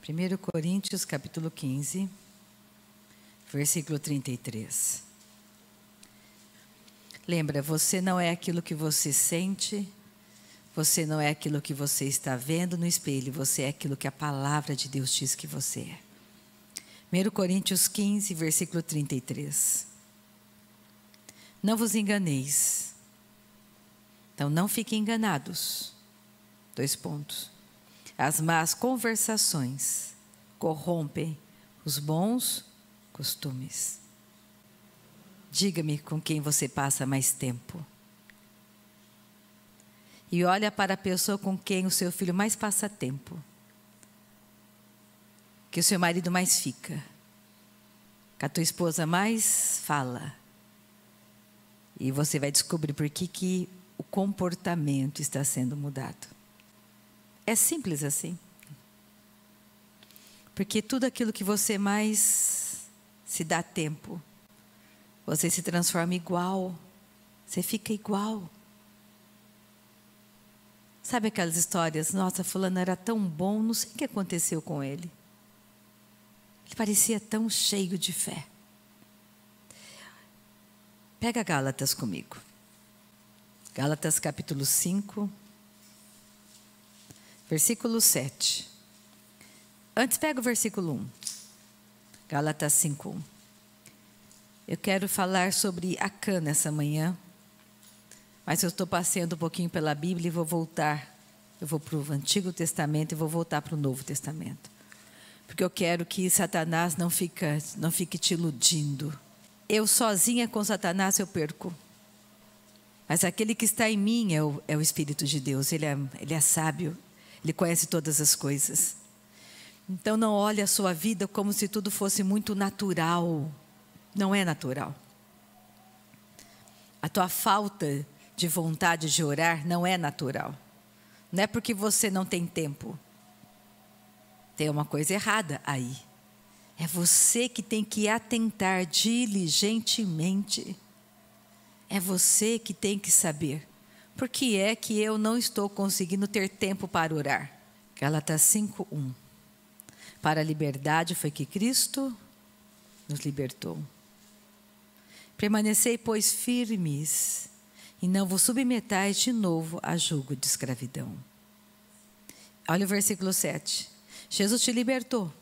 1 Coríntios, capítulo 15, versículo 33. Lembra, você não é aquilo que você sente, você não é aquilo que você está vendo no espelho, você é aquilo que a palavra de Deus diz que você é. 1 Coríntios 15, versículo 33. Não vos enganeis. Então, não fiquem enganados. 2 pontos. As más conversações corrompem os bons costumes. Diga-me com quem você passa mais tempo. E olha para a pessoa com quem o seu filho mais passa tempo. Que o seu marido mais fica. Que a tua esposa mais fala. E você vai descobrir por que o comportamento está sendo mudado. É simples assim. Porque tudo aquilo que você mais se dá tempo, você se transforma igual. Você fica igual. Sabe aquelas histórias? Nossa, fulano era tão bom, não sei o que aconteceu com ele. Ele parecia tão cheio de fé. Pega Gálatas comigo. Gálatas capítulo 5. Versículo 7. Antes pega o versículo 1. Gálatas 5:1. Eu quero falar sobre Acã nessa manhã. Mas eu estou passeando um pouquinho pela Bíblia e vou voltar. Eu vou para o Antigo Testamento e vou voltar para o Novo Testamento. Porque eu quero que Satanás não fique te iludindo. Eu sozinha com Satanás eu perco. Mas aquele que está em mim é o Espírito de Deus. Ele é sábio. Ele conhece todas as coisas. Então não olhe a sua vida como se tudo fosse muito natural. Não é natural. A tua falta de vontade de orar não é natural. Não é porque você não tem tempo. Tem uma coisa errada aí. É você que tem que atentar diligentemente. É você que tem que saber. Por que é que eu não estou conseguindo ter tempo para orar? Gálatas 5:1. Para a liberdade foi que Cristo nos libertou. Permanecei, pois, firmes, e não vos submetais de novo a jugo de escravidão. Olha o versículo 7. Jesus te libertou.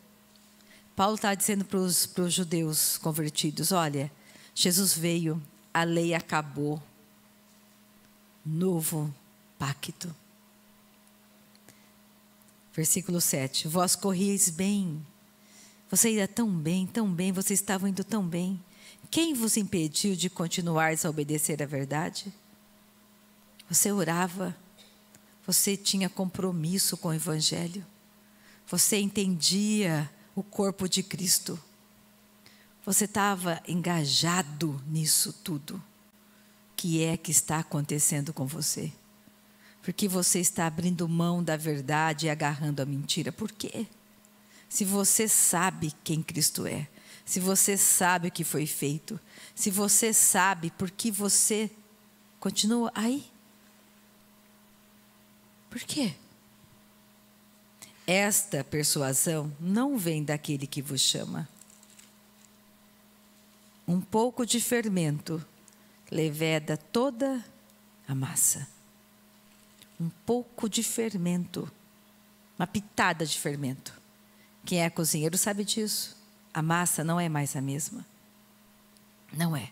Paulo está dizendo para os judeus convertidos, olha, Jesus veio, a lei acabou. Novo pacto. Versículo 7. Vós corrieis bem. Você ia tão bem, vocês estavam indo tão bem. Quem vos impediu de continuares a obedecer à verdade? Você orava. Você tinha compromisso com o Evangelho. Você entendia o corpo de Cristo. Você estava engajado nisso tudo. Que é que está acontecendo com você? Porque você está abrindo mão da verdade e agarrando a mentira. Por quê? Se você sabe quem Cristo é, se você sabe o que foi feito, se você sabe por que você continua aí. Por quê? Esta persuasão não vem daquele que vos chama. Um pouco de fermento leveda toda a massa. Um pouco de fermento. Uma pitada de fermento. Quem é cozinheiro sabe disso. A massa não é mais a mesma. Não é.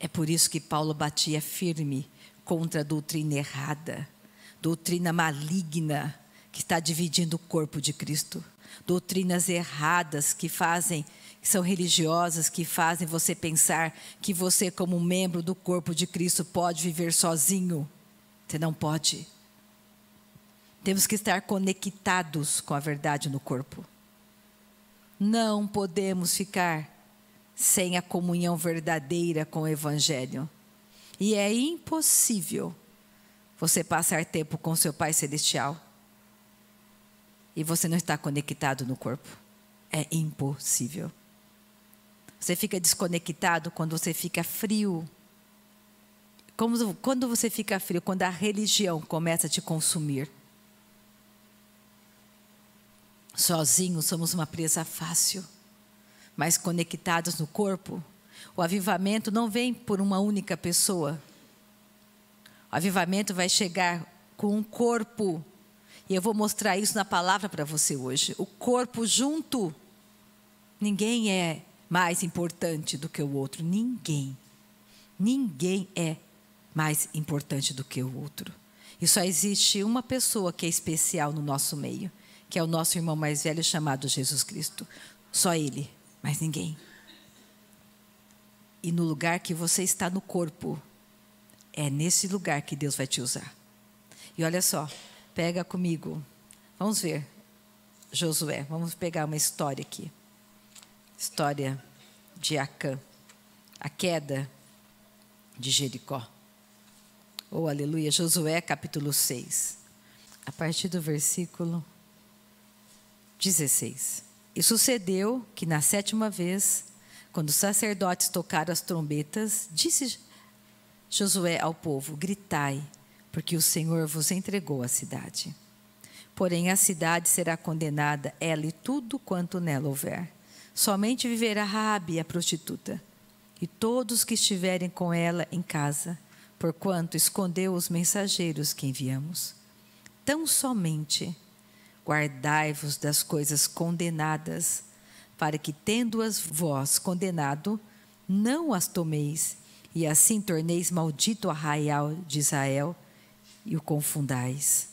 É por isso que Paulo batia firme contra a doutrina errada. Doutrina maligna que está dividindo o corpo de Cristo. Doutrinas erradas que são religiosas, que fazem você pensar que você, como membro do corpo de Cristo, pode viver sozinho. Você não pode. Temos que estar conectados com a verdade no corpo. Não podemos ficar sem a comunhão verdadeira com o Evangelho. E é impossível você passar tempo com seu Pai Celestial e você não está conectado no corpo. É impossível. Você fica desconectado quando você fica frio. Quando você fica frio, quando a religião começa a te consumir. Sozinhos somos uma presa fácil, mas conectados no corpo, o avivamento não vem por uma única pessoa. O avivamento vai chegar com um corpo, e eu vou mostrar isso na palavra para você hoje. O corpo junto. Ninguém é mais importante do que o outro. Ninguém. Ninguém é mais importante do que o outro. E só existe uma pessoa que é especial no nosso meio, que é o nosso irmão mais velho chamado Jesus Cristo. Só Ele, mais ninguém. E no lugar que você está no corpo, é nesse lugar que Deus vai te usar. E olha só, pega comigo, vamos ver, Josué, vamos pegar uma história aqui. História de Acã, a queda de Jericó. Oh, aleluia, Josué capítulo 6, a partir do versículo 16. E sucedeu que na 7ª vez, quando os sacerdotes tocaram as trombetas, disse Josué ao povo: gritai, porque o Senhor vos entregou a cidade. Porém a cidade será condenada, ela e tudo quanto nela houver. Somente viverá Raabe, a prostituta, e todos que estiverem com ela em casa, porquanto escondeu os mensageiros que enviamos. Tão somente guardai-vos das coisas condenadas, para que, tendo-as vós condenado, não as tomeis, e assim torneis maldito o arraial de Israel, e o confundais.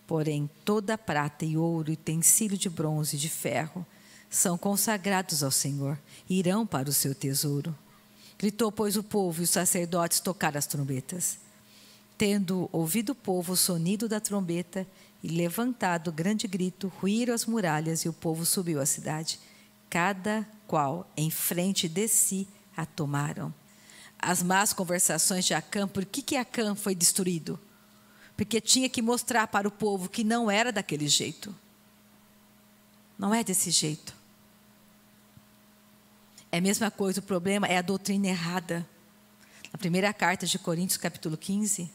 Porém, toda a prata e ouro, e utensílio de bronze e de ferro, são consagrados ao Senhor, e irão para o seu tesouro. Gritou, pois, o povo, e os sacerdotes tocaram as trombetas. Tendo ouvido o povo o sonido da trombeta, e levantado grande grito, ruíram as muralhas, e o povo subiu à cidade. Cada qual em frente de si a tomaram. As más conversações de Acã, por que Acã foi destruído? Porque tinha que mostrar para o povo que não era daquele jeito. Não é desse jeito. É a mesma coisa, o problema é a doutrina errada. Na primeira carta de Coríntios, capítulo 15,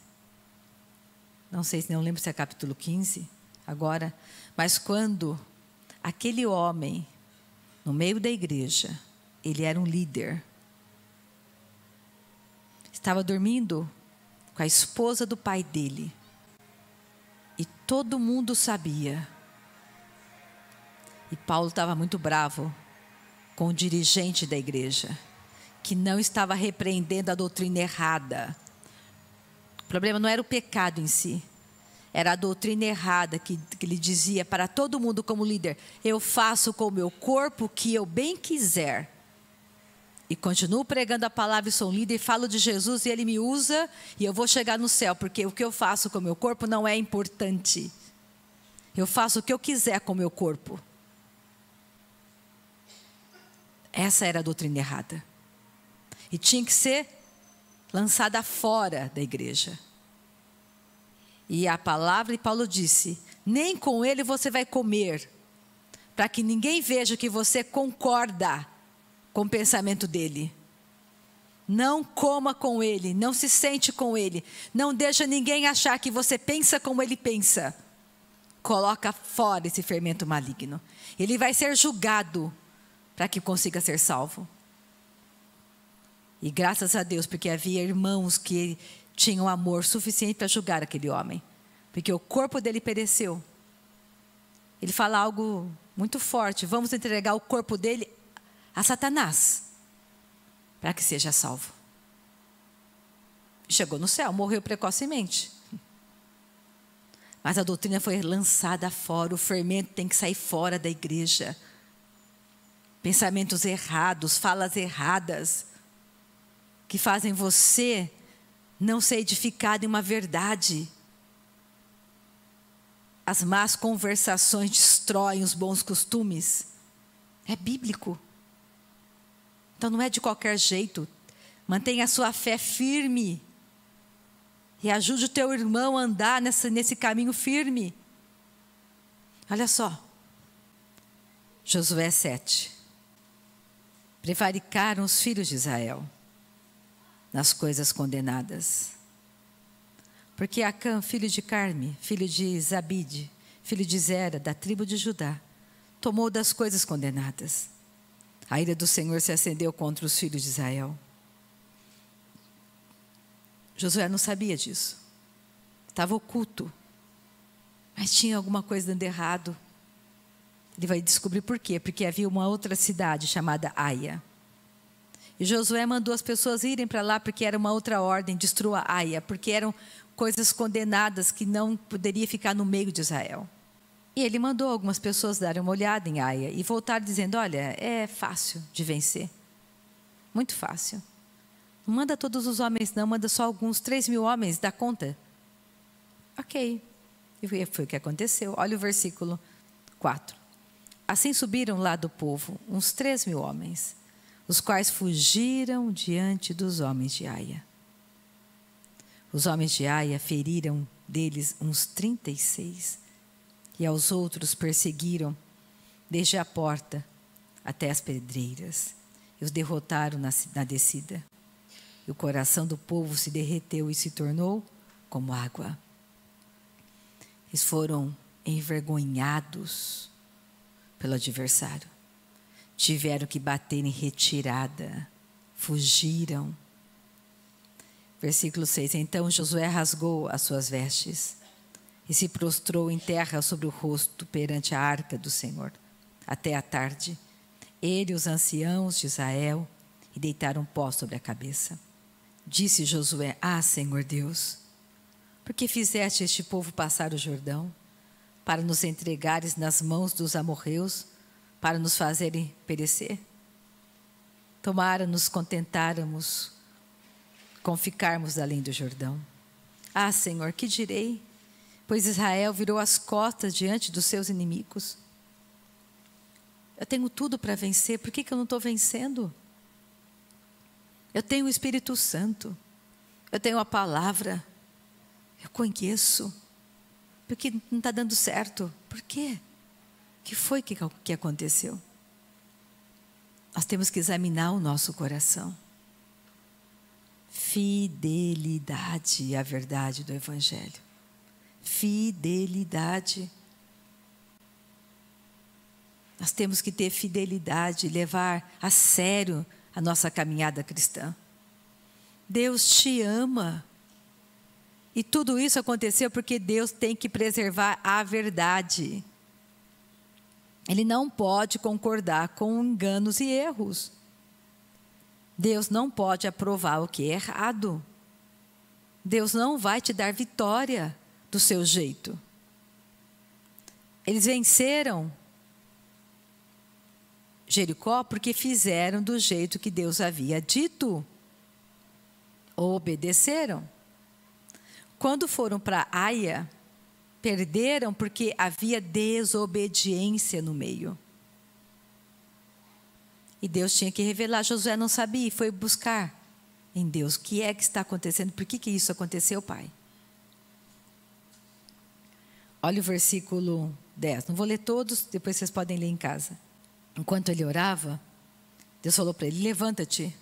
não lembro se é capítulo 15, agora, mas quando aquele homem, no meio da igreja, ele era um líder, estava dormindo com a esposa do pai dele, e todo mundo sabia. E Paulo estava muito bravo com o dirigente da igreja, que não estava repreendendo a doutrina errada. O problema não era o pecado em si, era a doutrina errada que ele dizia para todo mundo como líder: eu faço com o meu corpo o que eu bem quiser. E continuo pregando a palavra e sou um líder e falo de Jesus e Ele me usa e eu vou chegar no céu, porque o que eu faço com o meu corpo não é importante. Eu faço o que eu quiser com o meu corpo. Essa era a doutrina errada. E tinha que ser lançada fora da igreja. E a palavra, e Paulo disse: nem com ele você vai comer, para que ninguém veja que você concorda com o pensamento dele. Não coma com ele, não se sente com ele, não deixa ninguém achar que você pensa como ele pensa. Coloca fora esse fermento maligno. Ele vai ser julgado para que consiga ser salvo. E graças a Deus, porque havia irmãos que tinham amor suficiente para julgar aquele homem, porque o corpo dele pereceu. Ele fala algo muito forte: vamos entregar o corpo dele a Satanás, para que seja salvo. Chegou no céu, morreu precocemente. Mas a doutrina foi lançada fora, o fermento tem que sair fora da igreja. Pensamentos errados, falas erradas, que fazem você não ser edificado em uma verdade. As más conversações destroem os bons costumes. É bíblico. Então não é de qualquer jeito. Mantenha a sua fé firme. E ajude o teu irmão a andar nesse caminho firme. Olha só. Josué 7. Prevaricaram os filhos de Israel nas coisas condenadas. Porque Acã, filho de Carme, filho de Zabide, filho de Zera, da tribo de Judá, tomou das coisas condenadas. A ira do Senhor se acendeu contra os filhos de Israel. Josué não sabia disso. Estava oculto. Mas tinha alguma coisa dando errado. Ele vai descobrir por quê. Porque havia uma outra cidade chamada Aia. E Josué mandou as pessoas irem para lá porque era uma outra ordem, destrua Aia, porque eram coisas condenadas que não poderia ficar no meio de Israel. E ele mandou algumas pessoas darem uma olhada em Aia e voltaram dizendo, olha, é fácil de vencer. Muito fácil. Não manda todos os homens não, manda só alguns, 3.000 homens, dá conta? Ok. E foi o que aconteceu. Olha o versículo 4. Assim subiram lá do povo uns 3.000 homens, os quais fugiram diante dos homens de Aia. Os homens de Aia feriram deles uns 36, e aos outros perseguiram desde a porta até as pedreiras, e os derrotaram na descida. E o coração do povo se derreteu e se tornou como água. Eles foram envergonhados pelo adversário. Tiveram que bater em retirada, fugiram. Versículo 6. Então Josué rasgou as suas vestes e se prostrou em terra sobre o rosto perante a arca do Senhor, até a tarde. Ele e os anciãos de Israel e deitaram pó sobre a cabeça. Disse Josué, Senhor Deus, por que fizeste este povo passar o Jordão, para nos entregares nas mãos dos amorreus, para nos fazerem perecer? Tomara nos contentáramos com ficarmos além do Jordão. Senhor, que direi? Pois Israel virou as costas diante dos seus inimigos. Eu tenho tudo para vencer, por que eu não estou vencendo? Eu tenho o Espírito Santo, eu tenho a palavra, eu conheço. Por que não está dando certo? Por quê? O que foi que aconteceu? Nós temos que examinar o nosso coração. Fidelidade à verdade do Evangelho. Fidelidade. Nós temos que ter fidelidade, levar a sério a nossa caminhada cristã. Deus te ama. E tudo isso aconteceu porque Deus tem que preservar a verdade. Ele não pode concordar com enganos e erros. Deus não pode aprovar o que é errado. Deus não vai te dar vitória do seu jeito. Eles venceram Jericó porque fizeram do jeito que Deus havia dito. Obedeceram. Quando foram para Aia, perderam porque havia desobediência no meio. E Deus tinha que revelar. Josué não sabia e foi buscar em Deus. O que é que está acontecendo? Por que isso aconteceu, pai? Olha o versículo 10. Não vou ler todos, depois vocês podem ler em casa. Enquanto ele orava, Deus falou para ele, levanta-te,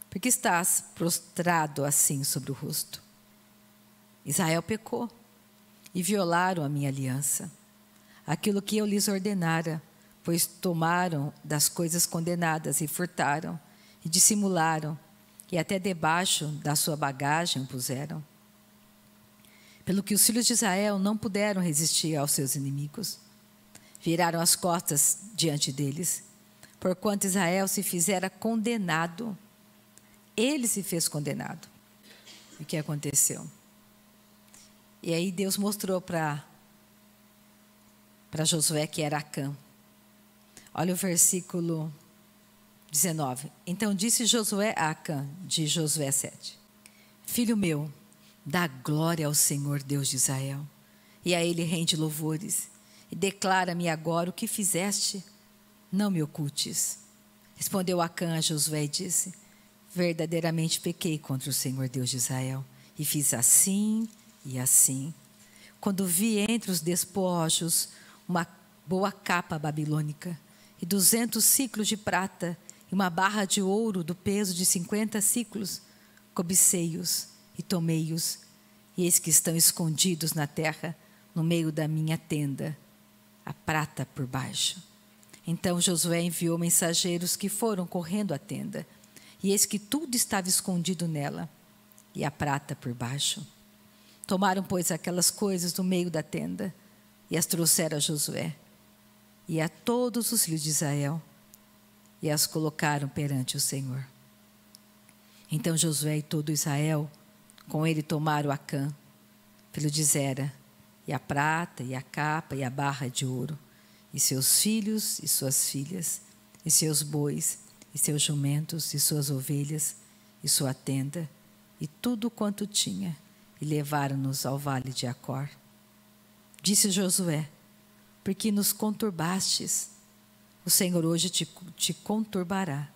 porque estás prostrado assim sobre o rosto. Israel pecou e violaram a minha aliança, aquilo que eu lhes ordenara, pois tomaram das coisas condenadas e furtaram, e dissimularam, e até debaixo da sua bagagem puseram. Pelo que os filhos de Israel não puderam resistir aos seus inimigos, viraram as costas diante deles, porquanto Israel se fizera condenado. Ele se fez condenado. O que aconteceu? E aí Deus mostrou para Josué que era Acã. Olha o versículo 19. Então disse Josué a Acã, de Josué 7. Filho meu, dá glória ao Senhor Deus de Israel, e a Ele rende louvores, e declara-me agora o que fizeste, não me ocultes. Respondeu Acã a Josué e disse, verdadeiramente pequei contra o Senhor Deus de Israel, e fiz assim e assim. Quando vi entre os despojos uma boa capa babilônica, e 200 ciclos de prata, e uma barra de ouro do peso de 50 ciclos, cobicei-os e tomei-os, e eis que estão escondidos na terra, no meio da minha tenda, a prata por baixo Então Josué enviou mensageiros que foram correndo à tenda, e eis que tudo estava escondido nela, e a prata por baixo. Tomaram, pois, aquelas coisas do meio da tenda, e as trouxeram a Josué, e a todos os filhos de Israel, e as colocaram perante o Senhor. Então Josué e todo Israel, com ele tomaram Acã, filho de Zera, e a prata, e a capa, e a barra de ouro, e seus filhos e suas filhas, e seus bois, e seus jumentos, e suas ovelhas, e sua tenda, e tudo quanto tinha, e levaram-nos ao vale de Acor. Disse Josué: por que nos conturbastes? O Senhor hoje te conturbará.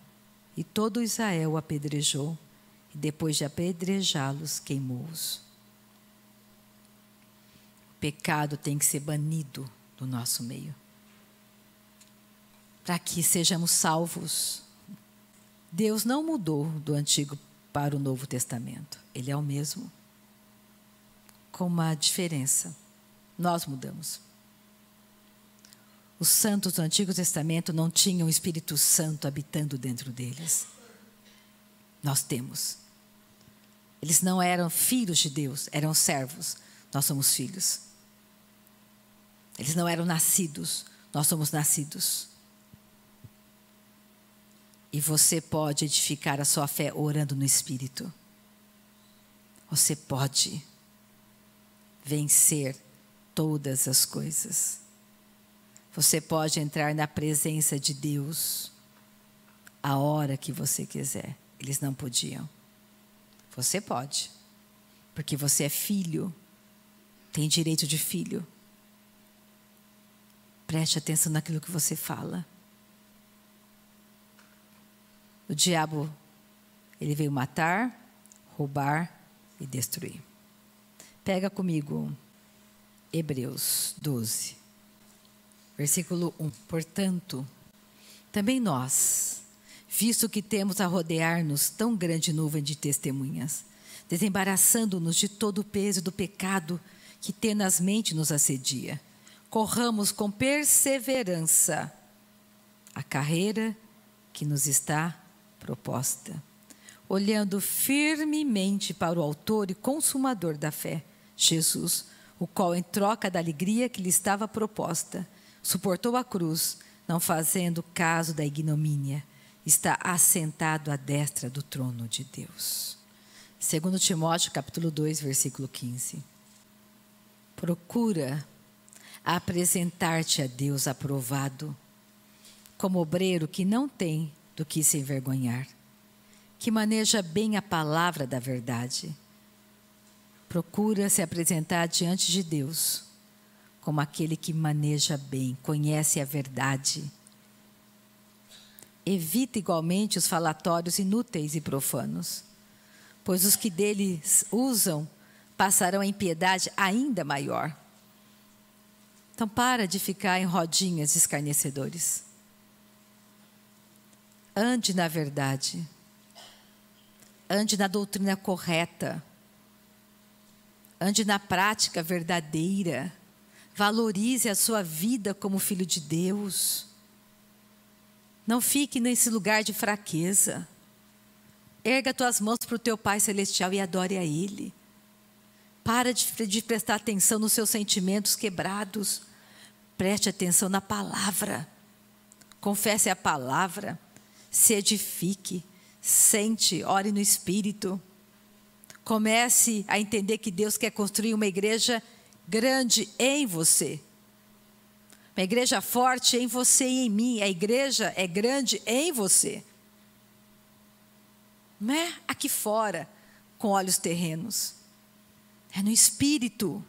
E todo Israel o apedrejou, e depois de apedrejá-los, queimou-os. O pecado tem que ser banido do nosso meio, para que sejamos salvos. Deus não mudou do Antigo para o Novo Testamento. Ele é o mesmo, com uma diferença: nós mudamos. Os santos do Antigo Testamento não tinham o Espírito Santo habitando dentro deles. Nós temos. Eles não eram filhos de Deus, eram servos. Nós somos filhos. Eles não eram nascidos, nós somos nascidos. E você pode edificar a sua fé orando no Espírito. Você pode vencer todas as coisas. Você pode entrar na presença de Deus a hora que você quiser. Eles não podiam. Você pode, porque você é filho, tem direito de filho. Preste atenção naquilo que você fala. O diabo, ele veio matar, roubar e destruir. Pega comigo Hebreus 12, versículo 1. Portanto, também nós, visto que temos a rodear-nos tão grande nuvem de testemunhas, desembaraçando-nos de todo o peso do pecado que tenazmente nos assedia, corramos com perseverança a carreira que nos está proposta, olhando firmemente para o autor e consumador da fé, Jesus, o qual, em troca da alegria que lhe estava proposta, suportou a cruz, não fazendo caso da ignomínia, está assentado à destra do trono de Deus. 2 Timóteo capítulo 2, versículo 15. Procura apresentar-te a Deus aprovado, como obreiro que não tem do que se envergonhar, que maneja bem a palavra da verdade. Procura se apresentar diante de Deus como aquele que maneja bem, conhece a verdade. Evita igualmente os falatórios inúteis e profanos, pois os que deles usam passarão a impiedade ainda maior. Então para de ficar em rodinhas de escarnecedores. Ande na verdade. Ande na doutrina correta. Ande na prática verdadeira. Valorize a sua vida como filho de Deus. Não fique nesse lugar de fraqueza. Erga tuas mãos para o teu Pai Celestial e adore a Ele. Para de prestar atenção nos seus sentimentos quebrados. Preste atenção na palavra. Confesse a palavra. Se edifique. Sente, ore no Espírito. Comece a entender que Deus quer construir uma igreja grande em você. Uma igreja forte em você e em mim. A igreja é grande em você. Não é aqui fora, com olhos terrenos. É no Espírito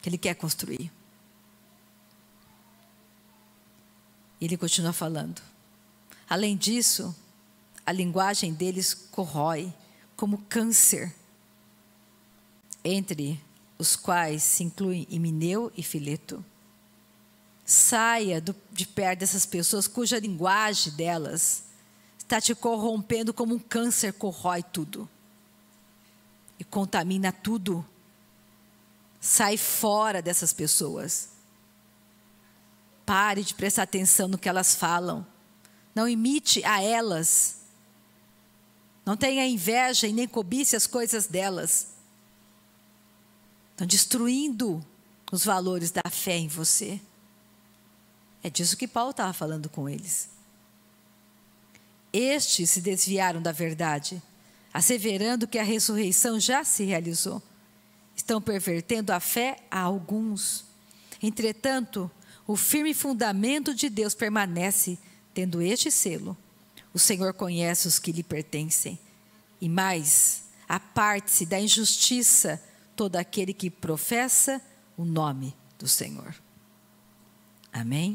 que Ele quer construir. Ele continua falando. Além disso, a linguagem deles corrói como câncer, entre os quais se incluem Himeneu e Fileto. Saia de perto dessas pessoas cuja linguagem delas está te corrompendo como um câncer corrói tudo e contamina tudo. Sai fora dessas pessoas. Pare de prestar atenção no que elas falam. Não imite a elas. Não tenha inveja e nem cobice as coisas delas. Estão destruindo os valores da fé em você. É disso que Paulo estava falando com eles. Estes se desviaram da verdade, asseverando que a ressurreição já se realizou. Estão pervertendo a fé a alguns. Entretanto, o firme fundamento de Deus permanece, tendo este selo: o Senhor conhece os que lhe pertencem. E mais, aparte-se da injustiça todo aquele que professa o nome do Senhor. Amém?